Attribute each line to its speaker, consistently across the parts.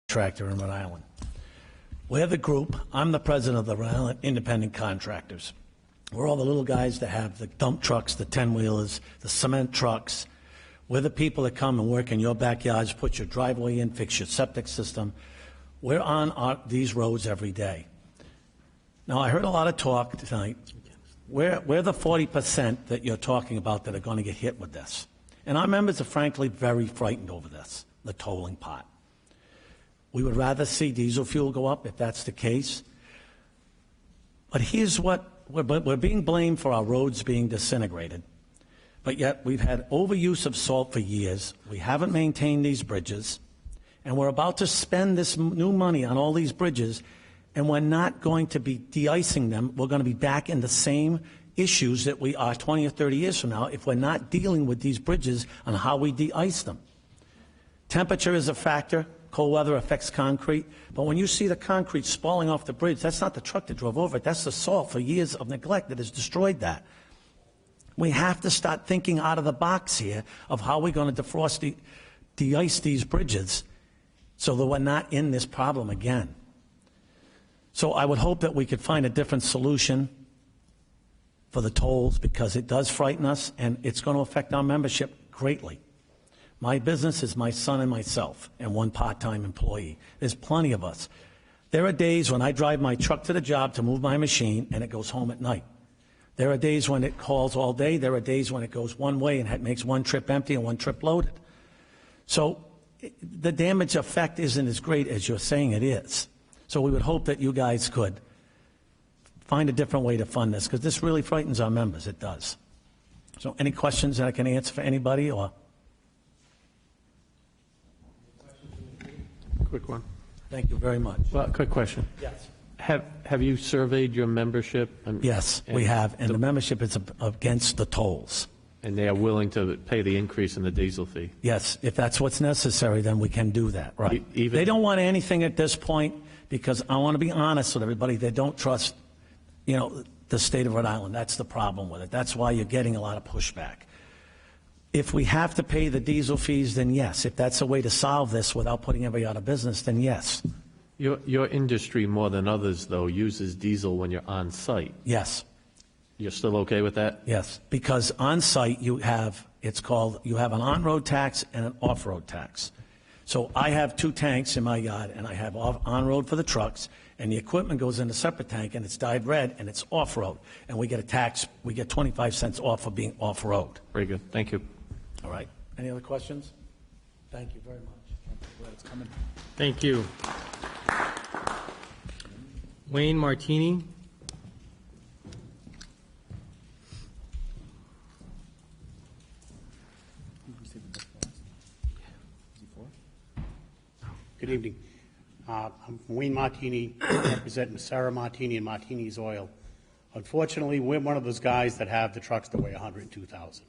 Speaker 1: contractor in Rhode Island. We're the group, I'm the president of the Rhode Island Independent Contractors. We're all the little guys that have the dump trucks, the 10-wheelers, the cement trucks. We're the people that come and work in your backyards, put your driveway in, fix your septic system. We're on these roads every day. Now, I heard a lot of talk tonight. We're the 40% that you're talking about that are going to get hit with this. And our members are frankly very frightened over this, the tolling part. We would rather see diesel fuel go up if that's the case. But here's what, we're being blamed for our roads being disintegrated. But yet we've had overuse of salt for years. We haven't maintained these bridges. And we're about to spend this new money on all these bridges, and we're not going to be de-icing them. We're going to be back in the same issues that we are 20 or 30 years from now if we're not dealing with these bridges on how we de-ice them. Temperature is a factor. Cold weather affects concrete. But when you see the concrete spalling off the bridge, that's not the truck that drove over it. That's the salt for years of neglect that has destroyed that. We have to start thinking out of the box here of how we're going to defrost, de-ice these bridges so that we're not in this problem again. So I would hope that we could find a different solution for the tolls, because it does frighten us and it's going to affect our membership greatly. My business is my son and myself and one part-time employee. There's plenty of us. There are days when I drive my truck to the job to move my machine and it goes home at night. There are days when it hauls all day. There are days when it goes one way and it makes one trip empty and one trip loaded. So the damage effect isn't as great as you're saying it is. So we would hope that you guys could find a different way to fund this, because this really frightens our members. It does. So any questions that I can answer for anybody? Or
Speaker 2: quick one.
Speaker 1: Thank you very much.
Speaker 2: Well, quick question.
Speaker 1: Yes.
Speaker 2: Have you surveyed your membership?
Speaker 1: Yes, we have, and the membership is against the tolls.
Speaker 2: And they are willing to pay the increase in the diesel fee?
Speaker 1: Yes, if that's what's necessary, then we can do that, right. They don't want anything at this point, because I want to be honest with everybody, they don't trust, the state of Rhode Island. That's the problem with it. That's why you're getting a lot of pushback. If we have to pay the diesel fees, then yes. If that's a way to solve this without putting everybody out of business, then yes.
Speaker 2: Your industry, more than others, though, uses diesel when you're on site.
Speaker 1: Yes.
Speaker 2: You're still okay with that?
Speaker 1: Yes, because on site you have an on-road tax and an off-road tax. So I have 2 tanks in my yard, and I have on-road for the trucks, and the equipment goes in a separate tank, and it's dyed red, and it's off-road. And we get a tax, we get 25 cents off for being off-road.
Speaker 2: Very good. Thank you.
Speaker 1: All right. Any other questions? Thank you very much. Glad it's coming.
Speaker 3: Thank you. Wayne Martini.
Speaker 4: Good evening. I'm Wayne Martini, representing Sarah Martini and Martini's Oil. Unfortunately, we're one of those guys that have the trucks that weigh 102,000,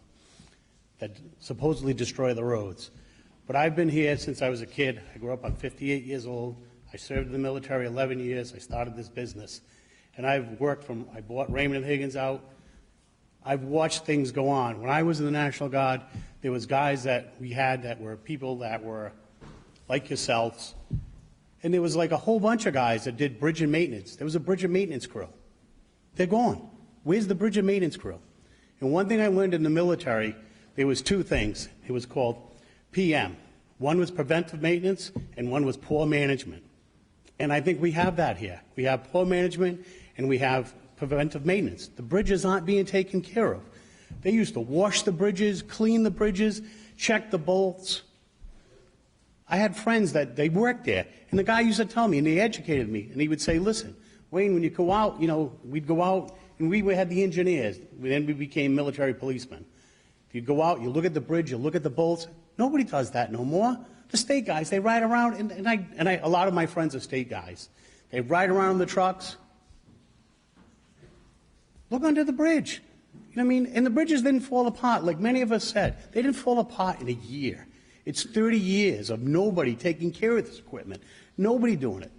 Speaker 4: that supposedly destroy the roads. But I've been here since I was a kid. I grew up, I'm 58 years old. I served in the military 11 years. I started this business. And I bought Raymond and Higgins out. I've watched things go on. When I was in the National Guard, there was guys that we had that were people that were like yourselves. And there was like a whole bunch of guys that did bridge and maintenance. There was a bridge and maintenance crew. They're gone. Where's the bridge and maintenance crew? And one thing I learned in the military, there was 2 things. It was called PM. One was preventive maintenance, and one was poor management. And I think we have that here. We have poor management, and we have preventive maintenance. The bridges aren't being taken care of. They used to wash the bridges, clean the bridges, check the bolts. I had friends that they worked there, and the guy used to tell me, and he educated me, and he would say, listen, Wayne, when you go out, we'd go out, and we had the engineers. Then we became military policemen. If you go out, you look at the bridge, you look at the bolts. Nobody does that no more. The state guys, they ride around, and a lot of my friends are state guys. They ride around in the trucks. Look under the bridge. You know what I mean? And the bridges didn't fall apart, like many of us said. They didn't fall apart in a year. It's 30 years of nobody taking care of this equipment, nobody doing it.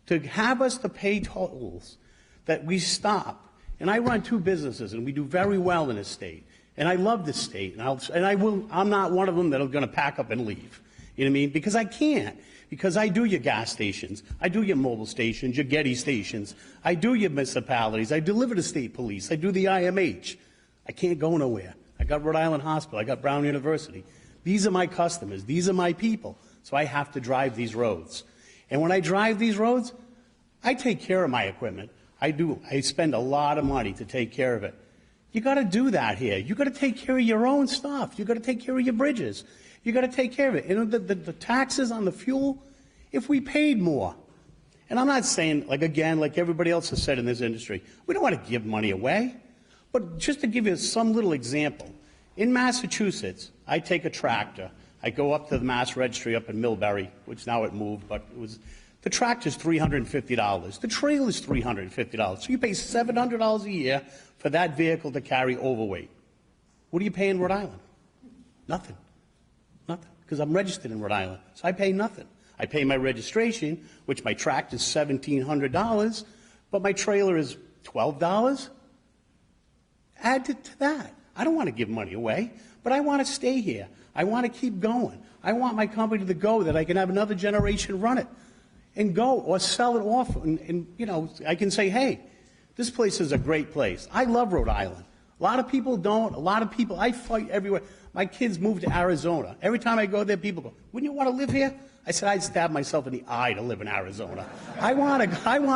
Speaker 4: To have us to pay tolls that we stop, and I run 2 businesses, and we do very well in this state, and I love this state, I'm not one of them that are going to pack up and leave. You know what I mean? Because I can't. because I do your gas stations, I do your mobile stations, your Getty stations, I do your municipalities, I deliver to state police, I do the IMH. I can't go nowhere. I got Rhode Island Hospital, I got Brown University. These are my customers, these are my people, so I have to drive these roads. And when I drive these roads, I take care of my equipment. I do. I spend a lot of money to take care of it. You got to do that here. You got to take care of your own stuff. You got to take care of your bridges. You got to take care of it. And the taxes on the fuel, if we paid more, and I'm not saying, like everybody else has said in this industry, we don't want to give money away. But just to give you some little example, in Massachusetts, I take a tractor. I go up to the Mass Registry up in Millbury, which now it moved, but it was, the tractor's $350. The trailer's $350. So you pay $700 a year for that vehicle to carry overweight. What do you pay in Rhode Island? Nothing. Nothing. Because I'm registered in Rhode Island. So I pay nothing. I pay my registration, which my tractor's $1,700, but my trailer is $12. Add it to that. I don't want to give money away, but I want to stay here. I want to keep going. I want my company to go that I can have another generation run it and go or sell it off. And you know, I can say, hey, this place is a great place. I love Rhode Island. A lot of people don't. A lot of people, I fight everywhere. My kids moved to Arizona. Every time I go there, people go, wouldn't you want to live here? I said, I'd stab myself in the eye to live in Arizona. I want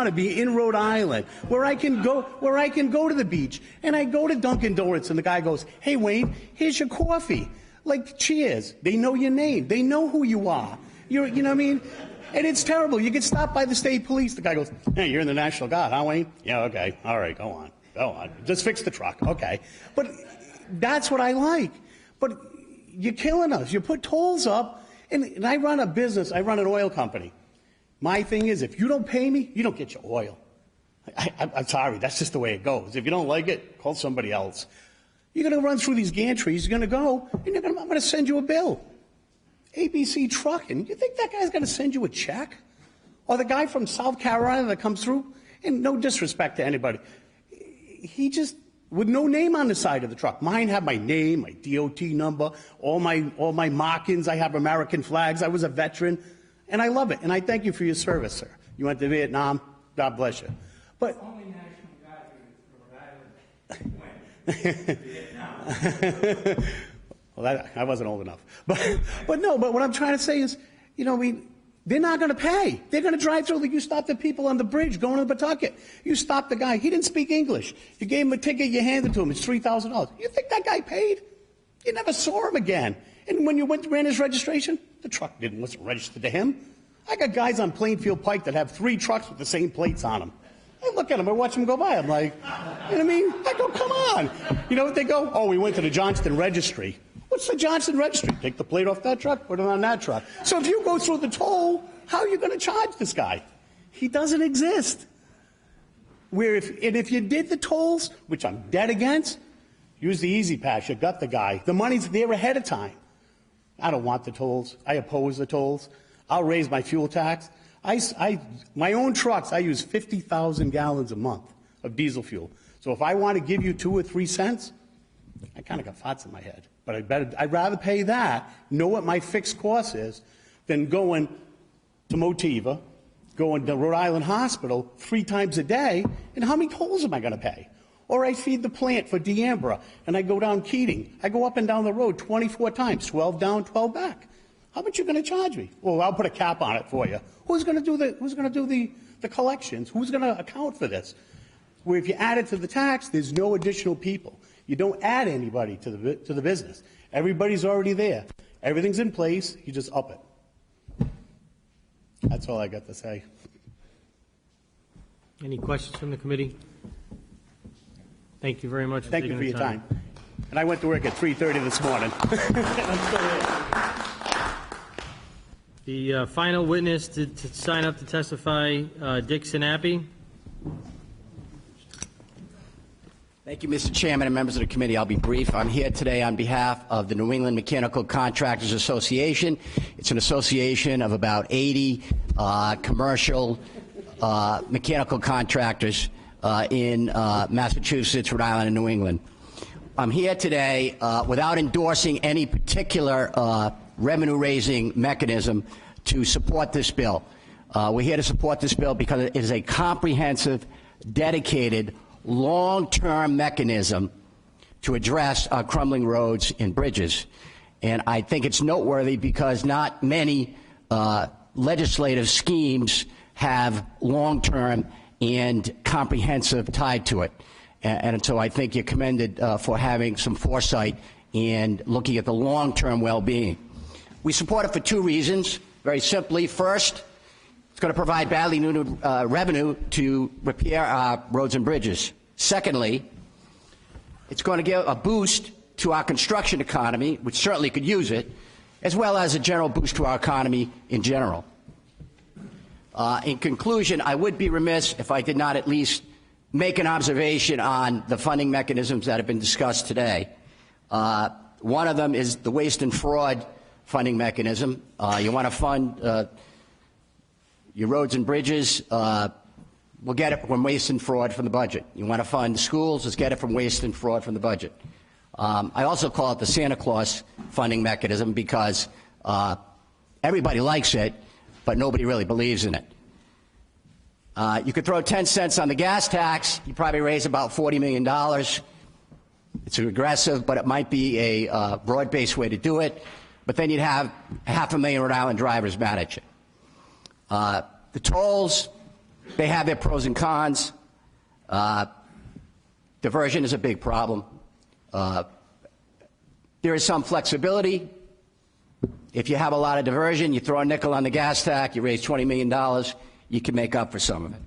Speaker 4: to be in Rhode Island where I can go to the beach. And I go to Dunkin' Donuts and the guy goes, hey, Wayne, here's your coffee. Like, cheers. They know your name. They know who you are. You know what I mean? And it's terrible. You get stopped by the state police. The guy goes, hey, you're in the National Guard, huh, Wayne? Yeah, okay. All right, go on. Go on. Just fix the truck. Okay. But that's what I like. But you're killing us. You put tolls up, and I run a business. I run an oil company. My thing is, if you don't pay me, you don't get your oil. I'm sorry. That's just the way it goes. If you don't like it, call somebody else. You're going to run through these gantries. You're going to go, and I'm going to send you a bill. ABC Trucking. You think that guy's going to send you a check? Or the guy from South Carolina that comes through? And no disrespect to anybody. He just, with no name on the side of the truck. Mine have my name, my DOT number, all my markings. I have American flags. I was a veteran. And I love it. And I thank you for your service, sir. You went to Vietnam. God bless you. But
Speaker 5: only National Guard in Rhode Island.
Speaker 4: Well, I wasn't old enough. But what I'm trying to say is, you know, I mean, they're not going to pay. They're going to drive through. You stop the people on the bridge going to Pawtucket. You stop the guy. He didn't speak English. You gave him a ticket. You handed it to him. It's $3,000. You think that guy paid? You never saw him again. And when you ran his registration, the truck wasn't registered to him. I got guys on Plainfield Pike that have 3 trucks with the same plates on them. I look at them, I watch them go by. I'm like, you know what I mean? I go, come on. You know what they go? Oh, we went to the Johnston Registry. What's the Johnston Registry? Take the plate off that truck, put it on that truck. So if you go through the toll, how are you going to charge this guy? He doesn't exist. If you did the tolls, which I'm dead against, use the Easy Pass. You got the guy. The money's there ahead of time. I don't want the tolls. I oppose the tolls. I'll raise my fuel tax. My own trucks, I use 50,000 gallons a month of diesel fuel. So if I want to give you 2 or 3 cents, I kind of got thoughts in my head. But I'd rather pay that, know what my fixed cost is, than going to Motiva, going to Rhode Island Hospital 3 times a day, and how many tolls am I going to pay? Or I feed the plant for D'Ambra, and I go down Keating. I go up and down the road 24 times, 12 down, 12 back. How much are you going to charge me? Well, I'll put a cap on it for you. Who's going to do the collections? Who's going to account for this? Where if you add it to the tax, there's no additional people. You don't add anybody to the business. Everybody's already there. Everything's in place. You just up it. That's all I got to say.
Speaker 3: Any questions from the committee? Thank you very much.
Speaker 4: Thank you for your time. And I went to work at 3:30 this morning. I'm still here.
Speaker 3: The final witness to sign up to testify, Dick Sinapi.
Speaker 6: Thank you, Mr. Chairman and members of the committee. I'll be brief. I'm here today on behalf of the New England Mechanical Contractors Association. It's an association of about 80 commercial mechanical contractors in Massachusetts, Rhode Island, and New England. I'm here today without endorsing any particular revenue-raising mechanism to support this bill. We're here to support this bill because it is a comprehensive, dedicated, long-term mechanism to address our crumbling roads and bridges. And I think it's noteworthy because not many legislative schemes have long-term and comprehensive tied to it. And so I think you're commended for having some foresight and looking at the long-term well-being. We support it for two reasons. Very simply, first, it's going to provide badly needed revenue to repair our roads and bridges. Secondly, it's going to give a boost to our construction economy, which certainly could use it, as well as a general boost to our economy in general. In conclusion, I would be remiss if I did not at least make an observation on the funding mechanisms that have been discussed today. One of them is the waste and fraud funding mechanism. You want to fund your roads and bridges, we'll get it from waste and fraud from the budget. You want to fund schools, let's get it from waste and fraud from the budget. I also call it the Santa Claus funding mechanism because everybody likes it, but nobody really believes in it. You could throw 10 cents on the gas tax, you probably raise about $40 million. It's aggressive, but it might be a broad-based way to do it. But then you'd have 500,000 Rhode Island drivers manage it. The tolls, they have their pros and cons. Diversion is a big problem. There is some flexibility. If you have a lot of diversion, you throw a nickel on the gas tax, you raise $20 million, you can make up for some of it.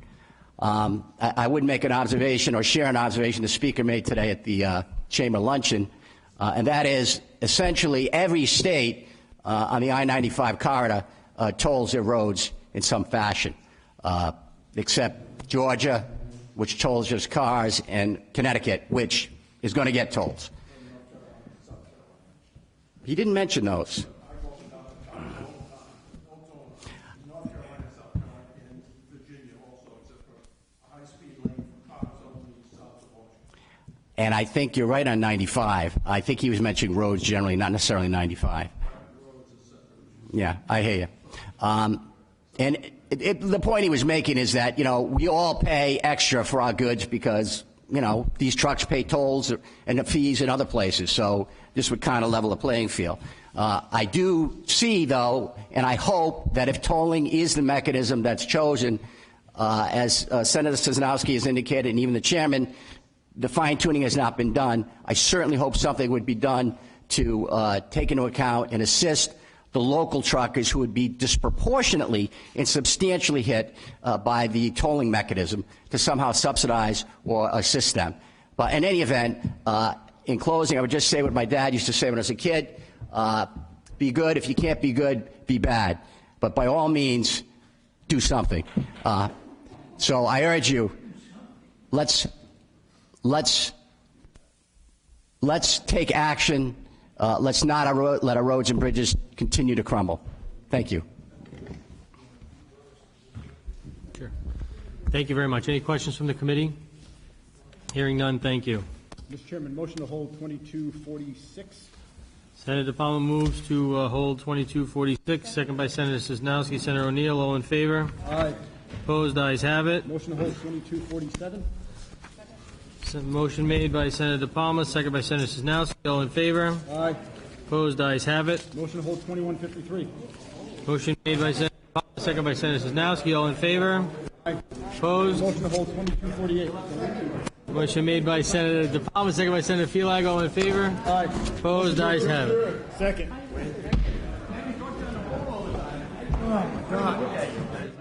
Speaker 6: I would make an observation or share an observation the Speaker made today at the Chamber luncheon, and that is essentially every state on the I-95 corridor tolls their roads in some fashion, except Georgia, which tolls just cars, and Connecticut, which is going to get tolls. He didn't mention those. And I think you're right on 95. I think he was mentioning roads generally, not necessarily 95. Yeah, I hear you. And the point he was making is that, you know, we all pay extra for our goods because, you know, these trucks pay tolls and the fees in other places. So this would kind of level the playing field. I do see, though, and I hope that if tolling is the mechanism that's chosen, as Senator Sosnowski has indicated, and even the chairman, the fine-tuning has not been done. I certainly hope something would be done to take into account and assist the local truckers who would be disproportionately and substantially hit by the tolling mechanism to somehow subsidize or assist them. But in any event, in closing, I would just say what my dad used to say when I was a kid, be good. If you can't be good, be bad. But by all means, do something. So I urge you, let's take action. Let's not let our roads and bridges continue to crumble. Thank you.
Speaker 3: Sure. Thank you very much. Any questions from the committee? Hearing none, thank you.
Speaker 7: Mr. Chairman, motion to hold 2246.
Speaker 3: Senator DePalma moves to hold 2246, second by Senator Sosnowski. Senator O'Neill, all in favor?
Speaker 7: Aye.
Speaker 3: Opposed, ayes have it.
Speaker 7: Motion to hold 2247.
Speaker 3: Motion made by Senator DePalma, second by Senator Sosnowski. All in favor?
Speaker 7: Aye.
Speaker 3: Opposed, ayes have it.
Speaker 7: Motion to hold 2153.
Speaker 3: Motion made by Senator DePalma, second by Senator Sosnowski. All in favor?
Speaker 7: Aye.
Speaker 3: Opposed?
Speaker 7: Motion to hold 2248.
Speaker 3: Motion made by Senator DePalma, second by Senator Felag. All in favor?
Speaker 7: Aye.
Speaker 3: Opposed, ayes have it.
Speaker 7: Second. Oh, my God.